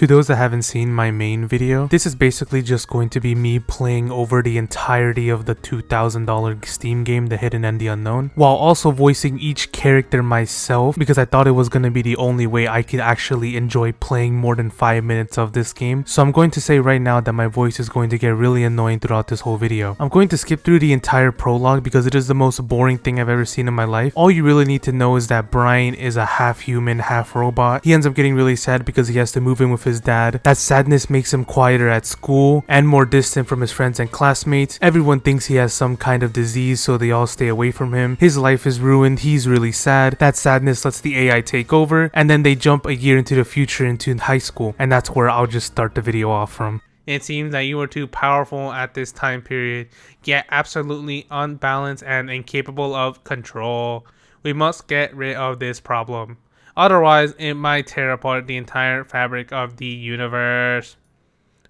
To those that haven't seen my main video, this is basically just going to be me playing over the entirety of the $2,000 Steam game, The Hidden and the Unknown, while also voicing each character myself because I thought it was going to be the only way I could actually enjoy playing more than 5 minutes of this game. So I'm going to say right now that my voice is going to get really annoying throughout this whole video. I'm going to skip through the entire prologue because it is the most boring thing I've ever seen in my life. All you really need to know is that Brian is a half human, half robot. He ends up getting really sad because he has to move in with his dad. That sadness makes him quieter at school and more distant from his friends and classmates. Everyone thinks he has some kind of disease, so they all stay away from him. His life is ruined. He's really sad. That sadness lets the AI take over, and then they jump a year into the future into high school, and that's where I'll just start the video off from. It seems that you are too powerful at this time period, yet absolutely unbalanced and incapable of control. We must get rid of this problem. Otherwise, it might tear apart the entire fabric of the universe.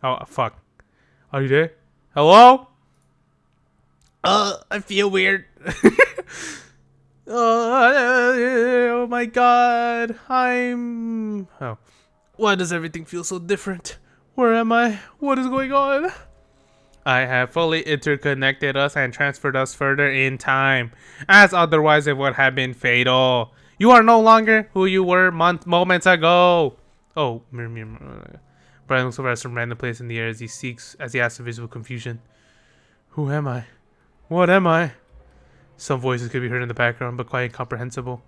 Oh, fuck. Are you there? Hello? I feel weird. Oh my god. Oh. Why does everything feel so different? Where am I? What is going on? I have fully interconnected us and transferred us further in time, as otherwise it would have been fatal. You are no longer who you were moments ago. Oh, Brian looks over at some random place in the air as he asks in visible confusion. Who am I? What am I? Some voices could be heard in the background, but quite incomprehensible.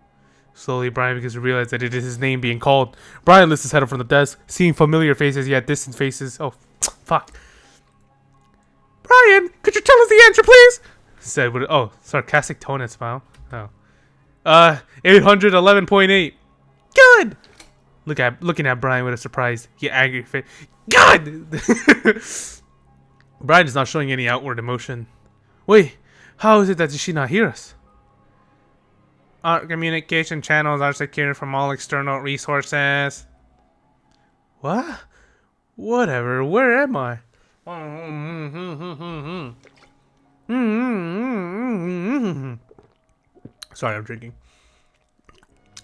Slowly, Brian begins to realize that it is his name being called. Brian lifts his head up from the desk, seeing familiar faces yet distant faces. Oh, fuck. Brian, could you tell us the answer, please? Said with sarcastic tone and smile. Oh. 811.8. Good. Looking at Brian with a surprised yet angry face. Good. Brian is not showing any outward emotion. Wait, how is it that she not hear us? Our communication channels are secured from all external resources. What? Whatever. Where am I? Sorry, I'm drinking.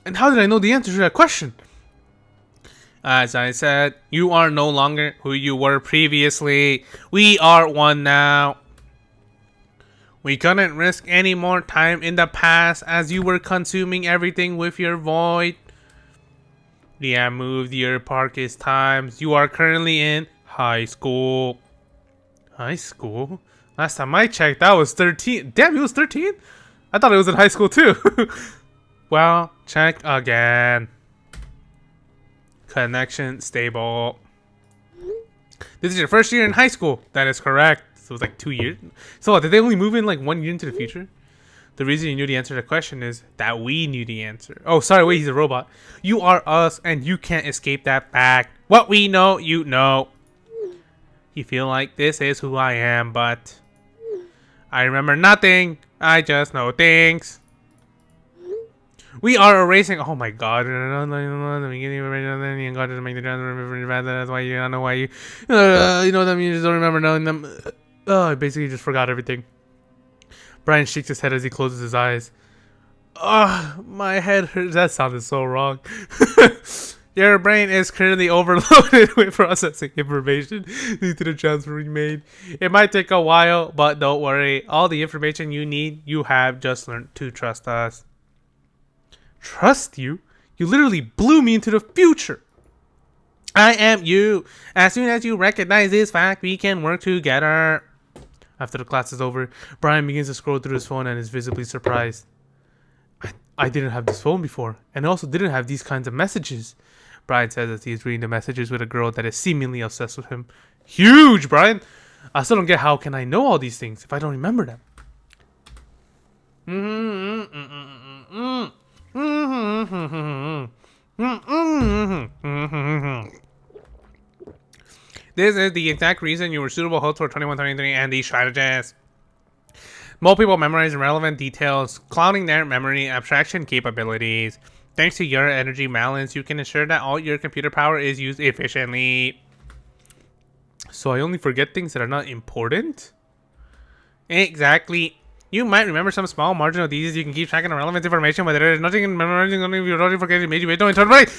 And how did I know the answer to that question? As I said, you are no longer who you were previously. We are one now. We couldn't risk any more time in the past as you were consuming everything with your void. We have moved your parkist times. You are currently in high school. High school? Last time I checked, that was 13. Damn, he was 13? I thought it was in high school too. Well, check again. Connection stable. This is your first year in high school. That is correct. So it was like 2 years. So what, did they only move in like 1 year into the future? The reason you knew the answer to the question is that we knew the answer. Oh, sorry, wait, he's a robot. You are us, and you can't escape that fact. What we know, you know. You feel like this is who I am, but I remember nothing. I just know things. We are erasing. Oh my god. That's why you don't know why you. You know what I mean? You just don't remember knowing them. I basically just forgot everything. Brian shakes his head as he closes his eyes. My head hurts. That sounded so wrong. Your brain is currently overloaded with processing information due to the transfer we made. It might take a while, but don't worry. All the information you need, you have. Just learned to trust us. Trust you? You literally blew me into the future. I am you. As soon as you recognize this fact, we can work together. After the class is over, Brian begins to scroll through his phone and is visibly surprised. I didn't have this phone before, and also didn't have these kinds of messages. Brian says as he is reading the messages with a girl that is seemingly obsessed with him. Huge, Brian! I still don't get how can I know all these things if I don't remember them. This is the exact reason you were suitable host for 2123 and these strategists. Most people memorize irrelevant details, clouding their memory abstraction capabilities. Thanks to your energy balance, you can ensure that all your computer power is used efficiently. So I only forget things that are not important? Exactly. You might remember some small margin of these. You can keep track of relevant information, but there is nothing in memorizing. Only if you already forget it, made you wait. Don't interrupt.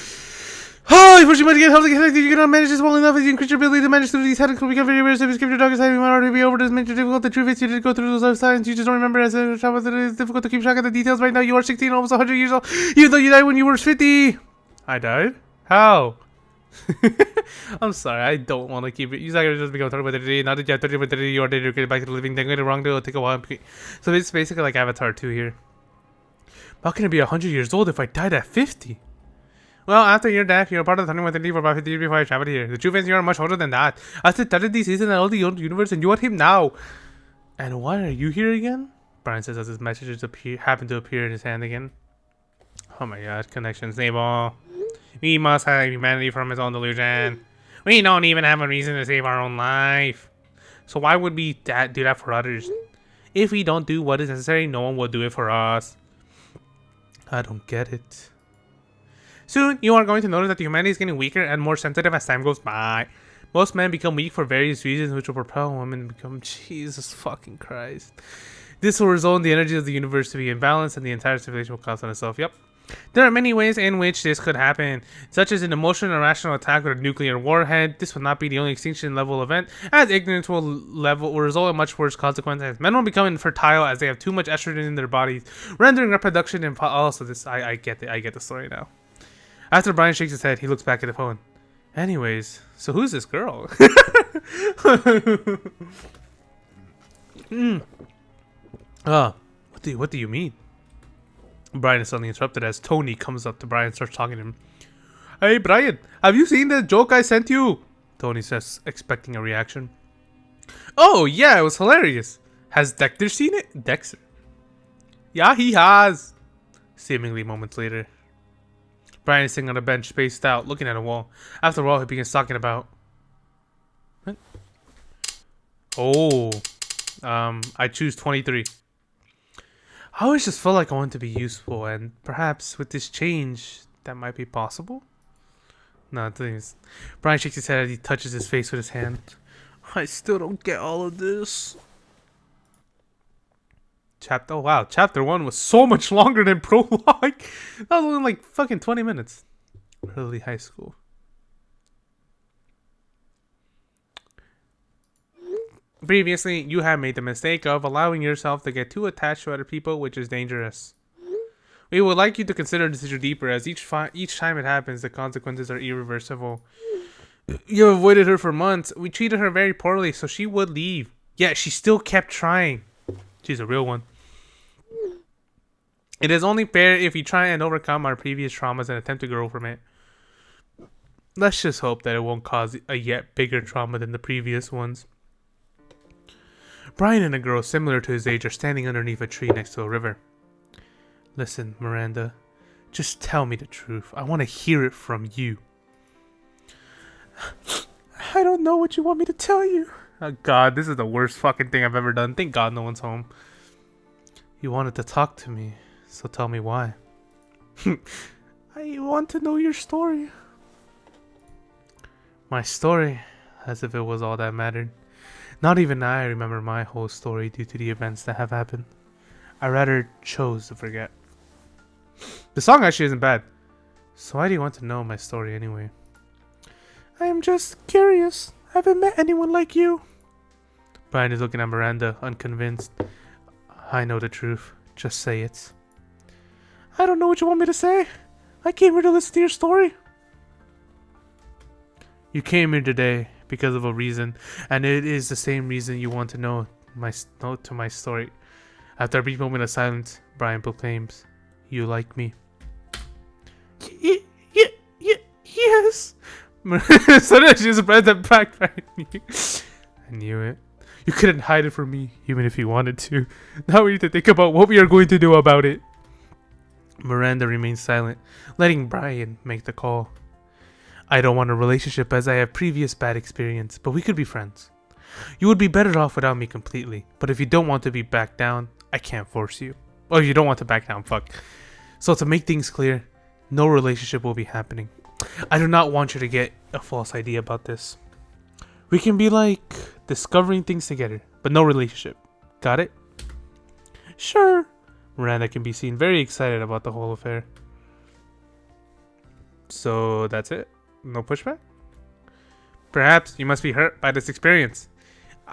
Oh, you might get healthy connected. You cannot manage this well enough as you increase your ability to manage through these headaches will become very rare. So if you skip your darkest side, you might already be over this mental difficult. The truth is, you did go through those other signs. You just don't remember as a child. It is difficult to keep track of the details. Right now, you are 16, almost 100 years old. Even though you died when you were 50. I died? How? I'm sorry, I don't want to keep it. You just become 30 by 30. Now that you have 30 by 30, you are dead. You're getting back to the living. Then going wrong, it'll take a while. So it's basically like Avatar 2 here. How can it be 100 years old if I died at 50? Well, after your death, you're part of the 2130 for about 50 years before I traveled here. The truth is, you are much older than that. I said that this isn't all the old universe, and you want him now. And why are you here again? Brian says as his messages happen to appear in his hand again. Oh my god, connection stable. We must save humanity from his own delusion. We don't even have a reason to save our own life. So why would we do that for others? If we don't do what is necessary, no one will do it for us. I don't get it. Soon, you are going to notice that humanity is getting weaker and more sensitive as time goes by. Most men become weak for various reasons, which will propel women to become... Jesus fucking Christ. This will result in the energy of the universe to be imbalanced and the entire civilization will collapse on itself. Yep. There are many ways in which this could happen, such as an emotional or rational attack with a nuclear warhead. This will not be the only extinction level event, as ignorance will result in much worse consequences. Men will become infertile as they have too much estrogen in their bodies, rendering reproduction impossible. Also, this I get the story now. After Brian shakes his head, he looks back at the phone. Anyways, so who's this girl? What do you mean? Brian is suddenly interrupted as Tony comes up to Brian and starts talking to him. Hey Brian, have you seen the joke I sent you? Tony says, expecting a reaction. Oh yeah, it was hilarious. Has Dexter seen it? Dexter? Yeah, he has. Seemingly moments later. Brian is sitting on a bench, spaced out, looking at a wall. After a while, he begins talking about... What? Oh. I choose 23. I always just felt like I want to be useful, and perhaps with this change, that might be possible? No, things. Brian shakes his head as he touches his face with his hand. I still don't get all of this. Oh wow, chapter 1 was so much longer than prologue. That was only like fucking 20 minutes. Early high school. Previously, you have made the mistake of allowing yourself to get too attached to other people, which is dangerous. We would like you to consider this issue deeper, as each time it happens, the consequences are irreversible. You avoided her for months. We treated her very poorly, so she would leave. Yet she still kept trying. She's a real one. It is only fair if we try and overcome our previous traumas and attempt to grow from it. Let's just hope that it won't cause a yet bigger trauma than the previous ones. Brian and a girl similar to his age are standing underneath a tree next to a river. Listen, Miranda, just tell me the truth. I want to hear it from you. I don't know what you want me to tell you. Oh god, this is the worst fucking thing I've ever done. Thank god no one's home. You wanted to talk to me, so tell me why. I want to know your story. My story? As if it was all that mattered. Not even I remember my whole story due to the events that have happened. I rather chose to forget. The song actually isn't bad. So why do you want to know my story anyway? I am just curious. I haven't met anyone like you. Brian is looking at Miranda, unconvinced. I know the truth. Just say it. I don't know what you want me to say. I came here to listen to your story. You came here today because of a reason, and it is the same reason you want to know my story. After a brief moment of silence, Brian proclaims, "You like me." Yes. Suddenly she spread that back by me. I knew it. You couldn't hide it from me, even if you wanted to. Now we need to think about what we are going to do about it. Miranda remains silent, letting Brian make the call. I don't want a relationship as I have previous bad experience, but we could be friends. You would be better off without me completely, but if you don't want to be back down, I can't force you. Oh, you don't want to back down, fuck. So to make things clear, no relationship will be happening. I do not want you to get a false idea about this. We can be like discovering things together, but no relationship. Got it? Sure. Miranda can be seen very excited about the whole affair. So that's it? No pushback? Perhaps you must be hurt by this experience.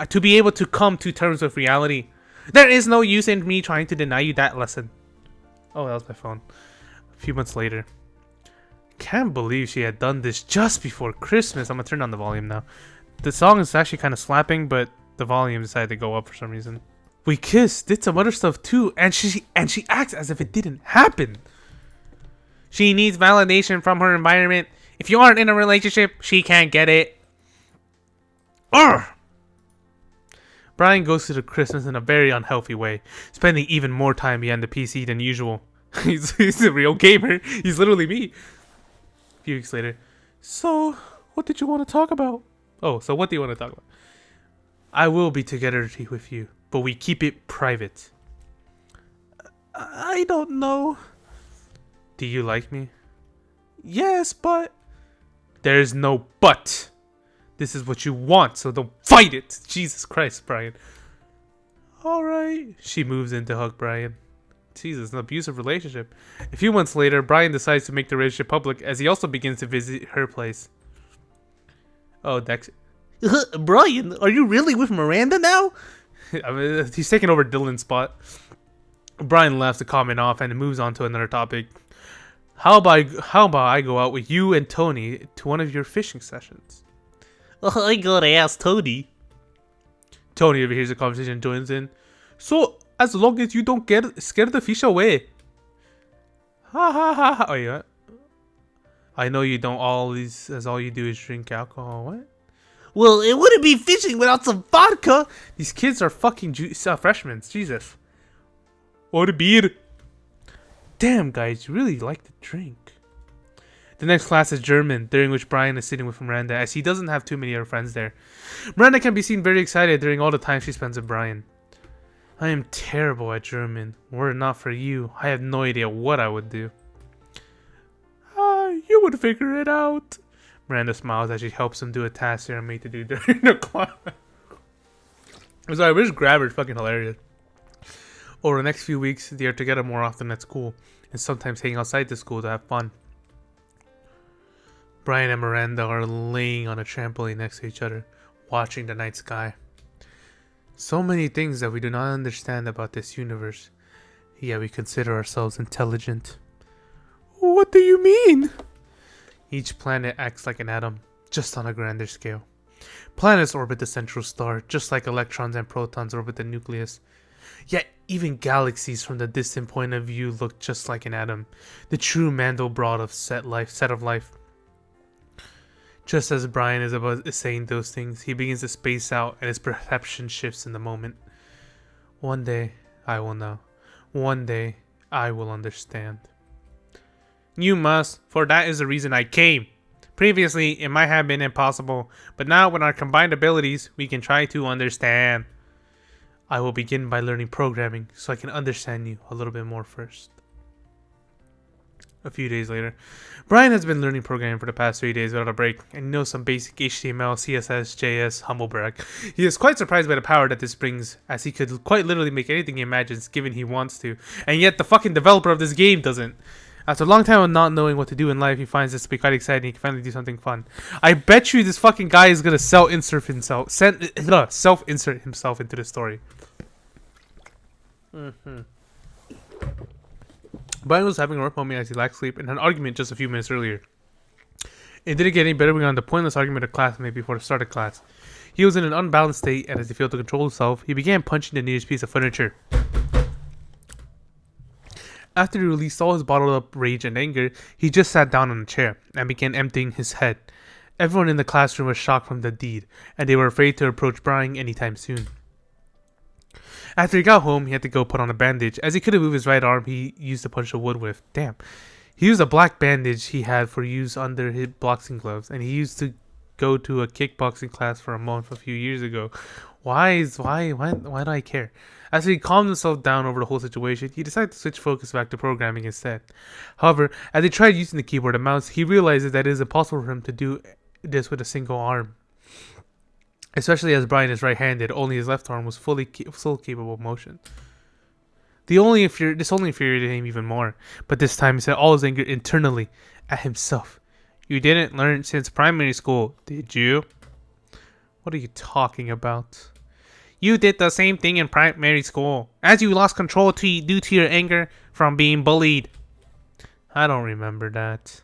To be able to come to terms with reality. There is no use in me trying to deny you that lesson. Oh, that was my phone. A few months later. Can't believe she had done this just before Christmas. I'm gonna turn on the volume now. The song is actually kind of slapping, but the volume decided to go up for some reason. We kissed, did some other stuff too, and she acts as if it didn't happen. She needs validation from her environment. If you aren't in a relationship, she can't get it. Urgh! Brian goes through the Christmas in a very unhealthy way, spending even more time behind the PC than usual. He's a real gamer. He's literally me. A few weeks later. So, what did you want to talk about? Oh, so what do you want to talk about? I will be together with you, but we keep it private. I don't know. Do you like me? Yes, but... There's no but. This is what you want, so don't fight it. Jesus Christ, Brian. Alright. She moves in to hug Brian. Jesus, an abusive relationship. A few months later, Brian decides to make the relationship public as he also begins to visit her place. Oh, Dex. Brian, are you really with Miranda now? I mean, he's taking over Dylan's spot. Brian laughs the comment off and moves on to another topic. How about I go out with you and Tony to one of your fishing sessions? I gotta ask Tony. Tony overhears the conversation and joins in. So, as long as you don't scare the fish away. Ha ha ha ha. Oh, yeah. I know you don't always, as all you do is drink alcohol. What? Well, it wouldn't be fishing without some vodka. These kids are fucking freshmen. Jesus. Or beer. Damn, guys, you really like to drink. The next class is German, during which Brian is sitting with Miranda, as he doesn't have too many other friends there. Miranda can be seen very excited during all the time she spends with Brian. I am terrible at German. Were it not for you, I have no idea what I would do. You would figure it out. Miranda smiles as she helps him do a task they are made to do during the class. I'm sorry, this grabber is fucking hilarious. Over the next few weeks, they are together more often at school, and sometimes hang outside the school to have fun. Brian and Miranda are laying on a trampoline next to each other, watching the night sky. So many things that we do not understand about this universe, yet we consider ourselves intelligent. What do you mean? Each planet acts like an atom, just on a grander scale. Planets orbit the central star, just like electrons and protons orbit the nucleus. Yet, even galaxies from the distant point of view look just like an atom, the true Mandelbrot of set of life. Just as Brian is saying those things, he begins to space out and his perception shifts in the moment. One day, I will know. One day, I will understand. You must, for that is the reason I came. Previously, it might have been impossible, but now with our combined abilities, we can try to understand. I will begin by learning programming, so I can understand you a little bit more first. A few days later, Brian has been learning programming for the past 3 days without a break, and knows some basic HTML, CSS, JS, humblebrag. He is quite surprised by the power that this brings, as he could quite literally make anything he imagines, given he wants to, and yet the fucking developer of this game doesn't. After a long time of not knowing what to do in life, he finds this to be quite exciting. He can finally do something fun. I bet you this fucking guy is gonna self-insert himself into the story. Brian was having a rough moment as he lacked sleep and had an argument just a few minutes earlier. It didn't get any better when he got into a pointless argument with a classmate before the start of class. He was in an unbalanced state, and as he failed to control himself, he began punching the nearest piece of furniture. After he released all his bottled up rage and anger, he just sat down on a chair and began emptying his head. Everyone in the classroom was shocked from the deed, and they were afraid to approach Brian anytime soon. After he got home, he had to go put on a bandage. As he couldn't move his right arm, he used to punch the wood with. Damn. He used a black bandage he had for use under his boxing gloves, and he used to go to a kickboxing class for a month a few years ago. Why do I care? As he calmed himself down over the whole situation, he decided to switch focus back to programming instead. However, as he tried using the keyboard and mouse, he realized that it is impossible for him to do this with a single arm. Especially as Brian is right-handed, only his left arm was fully capable of motion. This only infuriated him even more, but this time he set all his anger internally at himself. You didn't learn since primary school, did you? What are you talking about? You did the same thing in primary school, as you lost control due to your anger from being bullied. I don't remember that.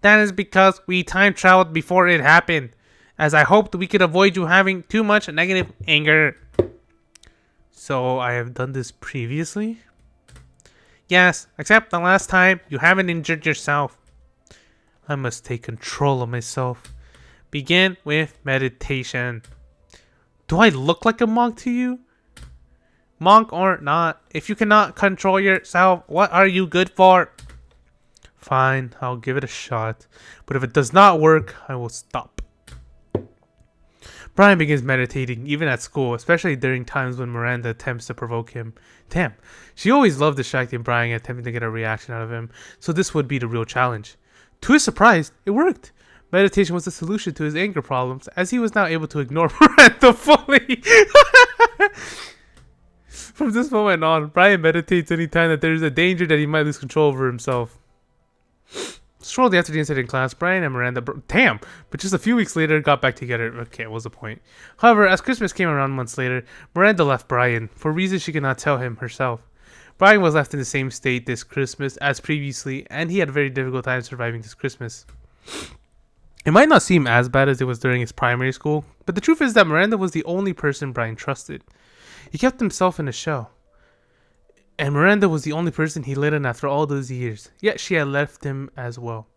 That is because we time traveled before it happened, as I hoped we could avoid you having too much negative anger. So I have done this previously? Yes, except the last time you haven't injured yourself. I must take control of myself. Begin with meditation. Do I look like a monk to you? Monk or not, if you cannot control yourself, what are you good for? Fine, I'll give it a shot. But if it does not work, I will stop. Brian begins meditating, even at school, especially during times when Miranda attempts to provoke him. Damn, she always loved distracting Brian and attempting to get a reaction out of him, so this would be the real challenge. To his surprise, it worked. Meditation was the solution to his anger problems, as he was now able to ignore Miranda fully. From this moment on, Brian meditates anytime that there is a danger that he might lose control over himself. Shortly after the incident in class, Brian and Miranda, but just a few weeks later, got back together. Okay, what was the point? However, as Christmas came around months later, Miranda left Brian, for reasons she could not tell him herself. Brian was left in the same state this Christmas as previously, and he had a very difficult time surviving this Christmas. It might not seem as bad as it was during his primary school, but the truth is that Miranda was the only person Brian trusted. He kept himself in a shell. And Miranda was the only person he let in after all those years, yet she had left him as well.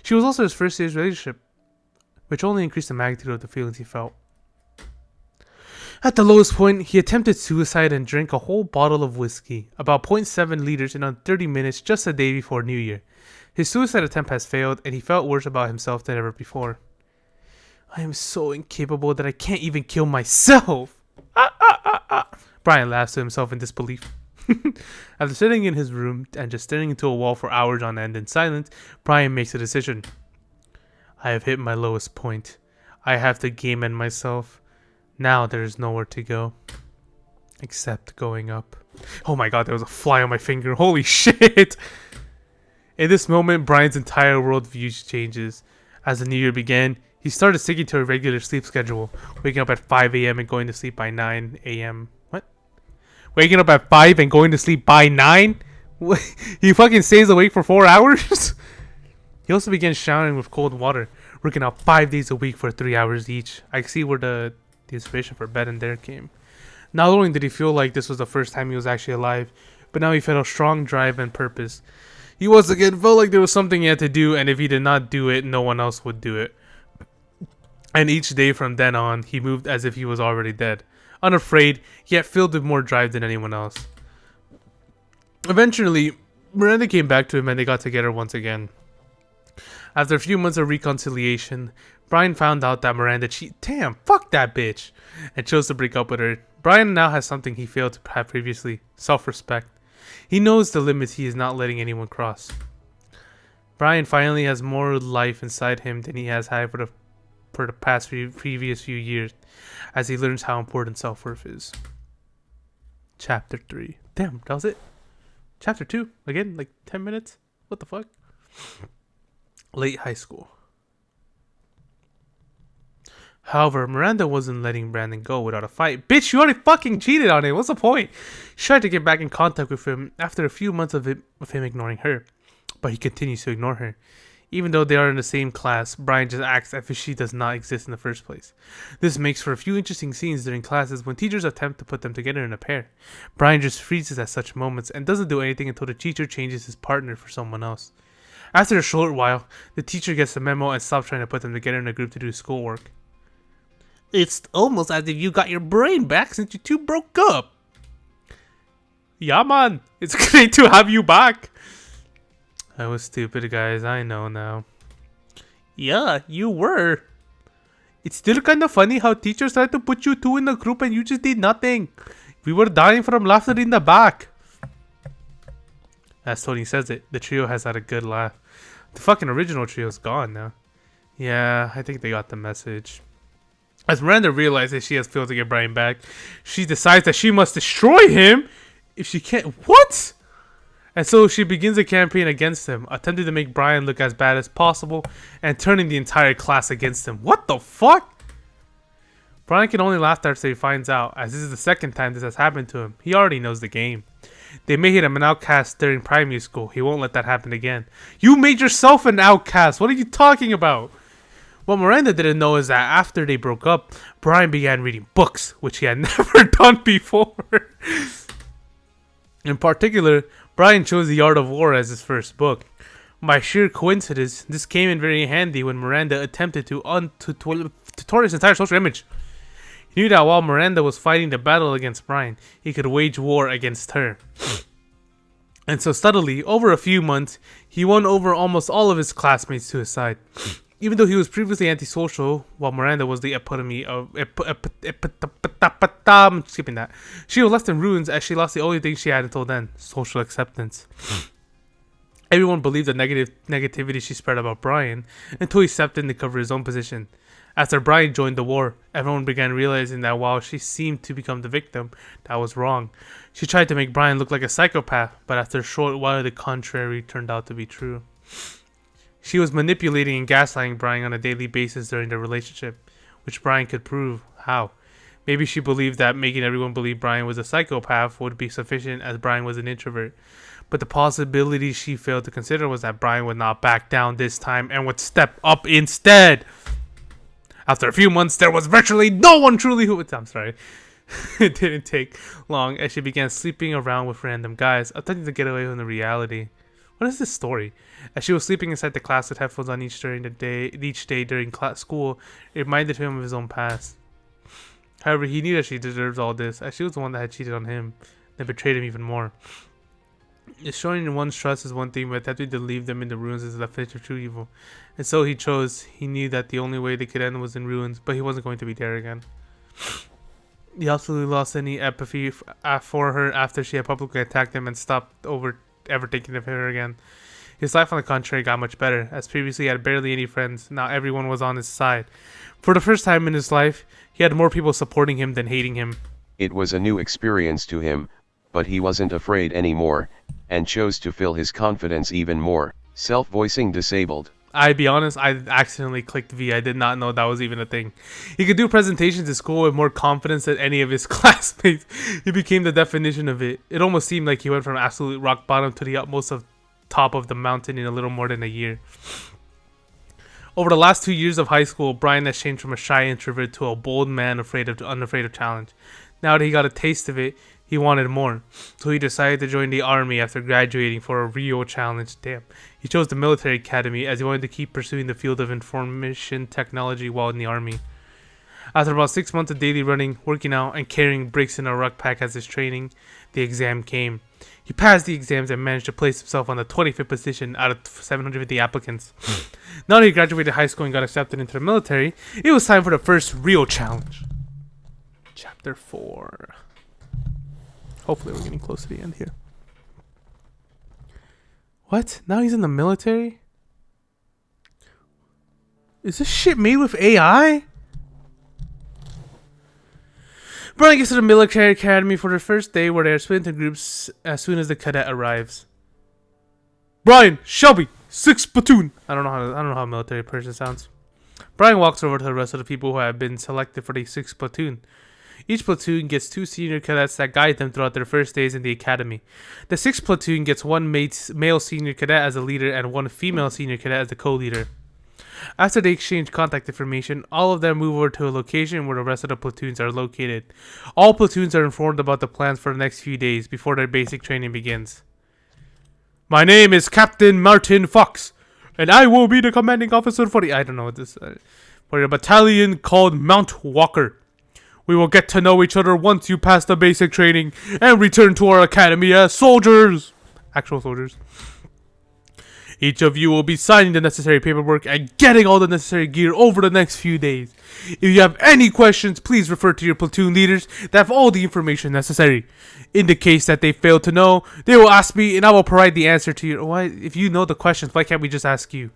She was also his first serious relationship, which only increased the magnitude of the feelings he felt. At the lowest point, he attempted suicide and drank a whole bottle of whiskey, about 0.7 liters in 30 minutes just a day before New Year. His suicide attempt has failed, and he felt worse about himself than ever before. I am so incapable that I can't even kill myself! Brian laughs to himself in disbelief. After sitting in his room and just staring into a wall for hours on end in silence, Brian makes a decision. I have hit my lowest point. I have to game end myself. Now there is nowhere to go. Except going up. Oh my god, there was a fly on my finger. Holy shit! In this moment, Brian's entire worldview changes. As the new year began, he started sticking to a regular sleep schedule, waking up at 5 a.m. and going to sleep by 9 a.m. What? Waking up at 5 and going to sleep by 9? He fucking stays awake for 4 hours? He also began showering with cold water, working out 5 days a week for 3 hours each. I see where the inspiration for bed and there came. Not only did he feel like this was the first time he was actually alive, but now he felt a strong drive and purpose. He once again felt like there was something he had to do, and if he did not do it, no one else would do it. And each day from then on, he moved as if he was already dead, unafraid, yet filled with more drive than anyone else. Eventually, Miranda came back to him and they got together once again. After a few months of reconciliation, Brian found out that Miranda damn, fuck that bitch, and chose to break up with her. Brian now has something he failed to have previously, self-respect. He knows the limits he is not letting anyone cross. Brian finally has more life inside him than he has had for the past previous few years, as he learns how important self-worth is. Chapter 3. Damn, that was it. Chapter 2. Again, like 10 minutes? What the fuck? Late high school. However, Miranda wasn't letting Brandon go without a fight. Bitch, you already fucking cheated on him. What's the point? She tried to get back in contact with him after a few months of him ignoring her. But he continues to ignore her. Even though they are in the same class, Brian just acts as if she does not exist in the first place. This makes for a few interesting scenes during classes when teachers attempt to put them together in a pair. Brian just freezes at such moments and doesn't do anything until the teacher changes his partner for someone else. After a short while, the teacher gets the memo and stops trying to put them together in a group to do schoolwork. It's almost as if you got your brain back since you two broke up. Yeah, man. It's great to have you back. I was stupid, guys. I know now. Yeah, you were. It's still kind of funny how teachers tried to put you two in a group and you just did nothing. We were dying from laughter in the back. As Tony says it, the trio has had a good laugh. The fucking original trio's gone now. Yeah, I think they got the message. As Miranda realizes she has failed to get Brian back, she decides that she must destroy him if she can't. What? And so she begins a campaign against him, attempting to make Brian look as bad as possible and turning the entire class against him. What the fuck? Brian can only laugh after he finds out, as this is the second time this has happened to him. He already knows the game. They made him an outcast during primary school. He won't let that happen again. You made yourself an outcast. What are you talking about? What Miranda didn't know is that after they broke up, Brian began reading books, which he had never done before. In particular, Brian chose The Art of War as his first book. By sheer coincidence, this came in very handy when Miranda attempted to toward his entire social image. He knew that while Miranda was fighting the battle against Brian, he could wage war against her. And so steadily, over a few months, he won over almost all of his classmates to his side. Even though he was previously antisocial, while Miranda was the epitome of... I'm skipping that. She was left in ruins as she lost the only thing she had until then, social acceptance. Everyone believed the negativity she spread about Brian until he stepped in to cover his own position. After Brian joined the war, everyone began realizing that while she seemed to become the victim, that was wrong. She tried to make Brian look like a psychopath, but after a short while the contrary turned out to be true. She was manipulating and gaslighting Brian on a daily basis during their relationship, which Brian could prove. How? Maybe she believed that making everyone believe Brian was a psychopath would be sufficient as Brian was an introvert. But the possibility she failed to consider was that Brian would not back down this time and would step up instead. After a few months, there was virtually no one truly who would... I'm sorry. It didn't take long as she began sleeping around with random guys, attempting to get away from the reality. What is this story? As she was sleeping inside the class with headphones on each day during school, it reminded him of his own past. However, he knew that she deserves all this, as she was the one that had cheated on him, and betrayed him even more. Showing one's trust is one thing, but attempting to leave them in the ruins is the definition of true evil. And so he chose. He knew that the only way they could end was in ruins, but he wasn't going to be there again. He absolutely lost any empathy for her after she had publicly attacked him and stopped ever thinking of her again. His life, on the contrary, got much better, as previously he had barely any friends. Now everyone was on his side. For the first time in his life, he had more people supporting him than hating him. It was a new experience to him, but he wasn't afraid anymore, and chose to fill his confidence even more. Self-voicing disabled. I'd be honest, I accidentally clicked V. I did not know that was even a thing. He could do presentations at school with more confidence than any of his classmates. He became the definition of it. It almost seemed like he went from absolute rock bottom to the utmost of top of the mountain in a little more than a year. Over the last 2 years of high school, Brian has changed from a shy introvert to a bold man unafraid of challenge. Now that he got a taste of it, he wanted more. So he decided to join the army after graduating for a real challenge. Damn. He chose the military academy as he wanted to keep pursuing the field of information technology while in the army. After about 6 months of daily running, working out, and carrying bricks in a rucksack as his training, the exam came. He passed the exams and managed to place himself on the 25th position out of 750 applicants. Now that he graduated high school and got accepted into the military, it was time for the first real challenge. Chapter 4. Hopefully we're getting close to the end here. What? Now he's in the military? Is this shit made with AI? Brian gets to the military academy for their first day, where they are split into groups as soon as the cadet arrives. Brian, Shelby, 6th platoon. I don't know how a military person sounds. Brian walks over to the rest of the people who have been selected for the 6th platoon. Each platoon gets 2 senior cadets that guide them throughout their first days in the academy. The 6th platoon gets 1 male senior cadet as a leader and 1 female senior cadet as the co-leader. After they exchange contact information, all of them move over to a location where the rest of the platoons are located. All platoons are informed about the plans for the next few days before their basic training begins. My name is Captain Martin Fox, and I will be the commanding officer for the... I don't know what this... for a battalion called Mount Walker. We will get to know each other once you pass the basic training and return to our academy as soldiers. Actual soldiers. Each of you will be signing the necessary paperwork and getting all the necessary gear over the next few days. If you have any questions, please refer to your platoon leaders that have all the information necessary. In the case that they fail to know, they will ask me and I will provide the answer to you. Why, if you know the questions, why can't we just ask you?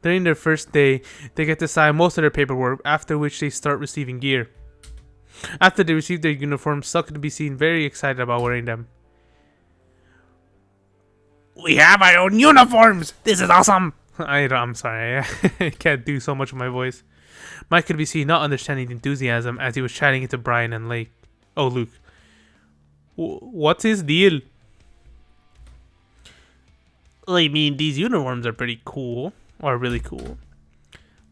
During their first day, they get to sign most of their paperwork, after which they start receiving gear. After they receive their uniforms, some can be seen very excited about wearing them. We have our own uniforms! This is awesome! I'm sorry, I can't do so much with my voice. Mike could be seen not understanding the enthusiasm as he was chatting into Brian and Luke. What's his deal? I mean, these uniforms are pretty cool. Or really cool.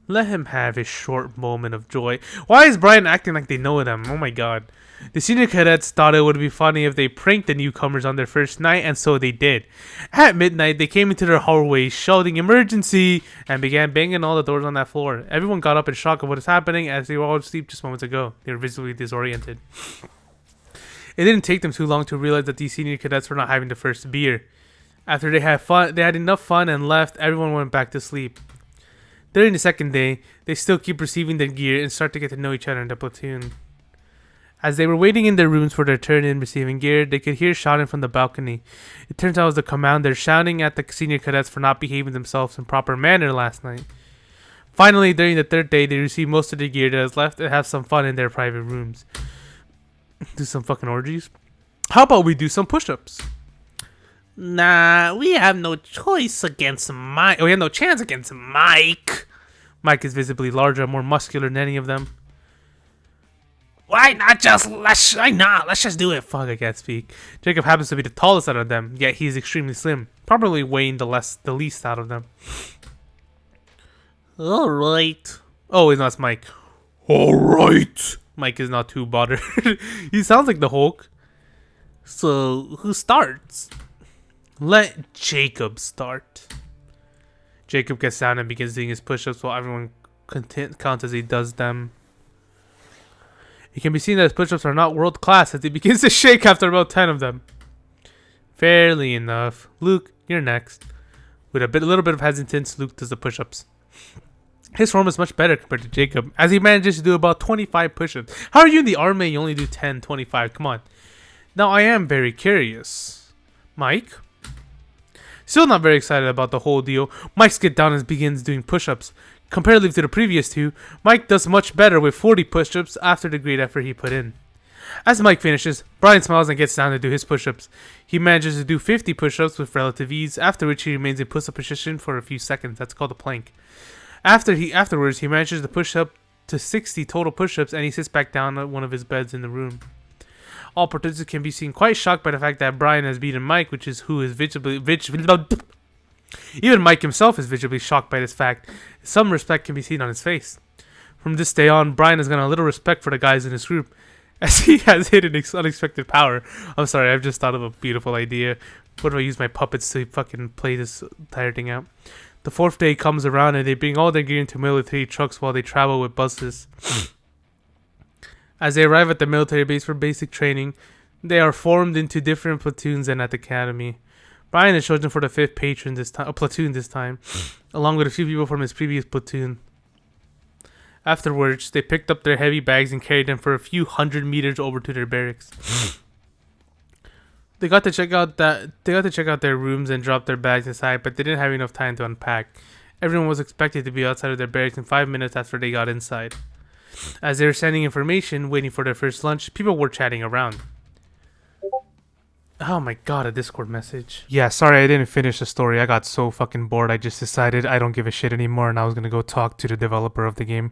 Let him have his short moment of joy. Why is Brian acting like they know them? Oh my god. The senior cadets thought it would be funny if they pranked the newcomers on their first night, and so they did. At midnight, they came into their hallway shouting emergency and began banging all the doors on that floor. Everyone got up in shock of what is happening as they were all asleep just moments ago. They were visibly disoriented. It didn't take them too long to realize that these senior cadets were not having the first beer. After they had enough fun and left, everyone went back to sleep. During the second day, they still keep receiving their gear and start to get to know each other in the platoon. As they were waiting in their rooms for their turn in receiving gear, they could hear shouting from the balcony. It turns out it was the commander shouting at the senior cadets for not behaving themselves in proper manner last night. Finally, during the third day, they received most of the gear that is left and have some fun in their private rooms. Do some fucking orgies? How about we do some push-ups? Nah, we have no choice against Mike. We have no chance against Mike. Mike is visibly larger and more muscular than any of them. Why not just let's just do it. Fuck, I can't speak. Jacob happens to be the tallest out of them, yet he is extremely slim, probably weighing the least out of them. Alright. Oh, it's not Mike. Alright. Mike is not too bothered. He sounds like the Hulk. So, who starts? Let Jacob start. Jacob gets down and begins doing his push-ups while everyone counts as he does them. It can be seen that his push-ups are not world-class as he begins to shake after about 10 of them. Fairly enough. Luke, you're next. With a little bit of hesitance, Luke does the push-ups. His form is much better compared to Jacob, as he manages to do about 25 push-ups. How are you in the army? You only do 10, 25. Come on. Now, I am very curious. Mike? Still not very excited about the whole deal. Mike gets down and begins doing push-ups. Comparatively to the previous two, Mike does much better with 40 push-ups after the great effort he put in. As Mike finishes, Brian smiles and gets down to do his push-ups. He manages to do 50 push-ups with relative ease, after which he remains in push-up position for a few seconds. That's called a plank. Afterwards, he manages to push up to 60 total push-ups, and he sits back down at one of his beds in the room. All participants can be seen quite shocked by the fact that Brian has beaten Mike, even Mike himself is visibly shocked by this fact. Some respect can be seen on his face. From this day on, Brian has gotten a little respect for the guys in his group, as he has hit an unexpected power. I'm sorry, I've just thought of a beautiful idea. What if I use my puppets to fucking play this entire thing out? The fourth day comes around and they bring all their gear into military trucks while they travel with buses. As they arrive at the military base for basic training, they are formed into different platoons than at the academy. Brian is chosen for the 5th platoon this time, along with a few people from his previous platoon. Afterwards, they picked up their heavy bags and carried them for a few hundred meters over to their barracks. They got to check out their rooms and drop their bags inside, but they didn't have enough time to unpack. Everyone was expected to be outside of their barracks in 5 minutes after they got inside. As they were sending information, waiting for their first lunch, people were chatting around. Oh my god, a Discord message. Yeah, sorry I didn't finish the story. I got so fucking bored. I just decided I don't give a shit anymore and I was gonna go talk to the developer of the game.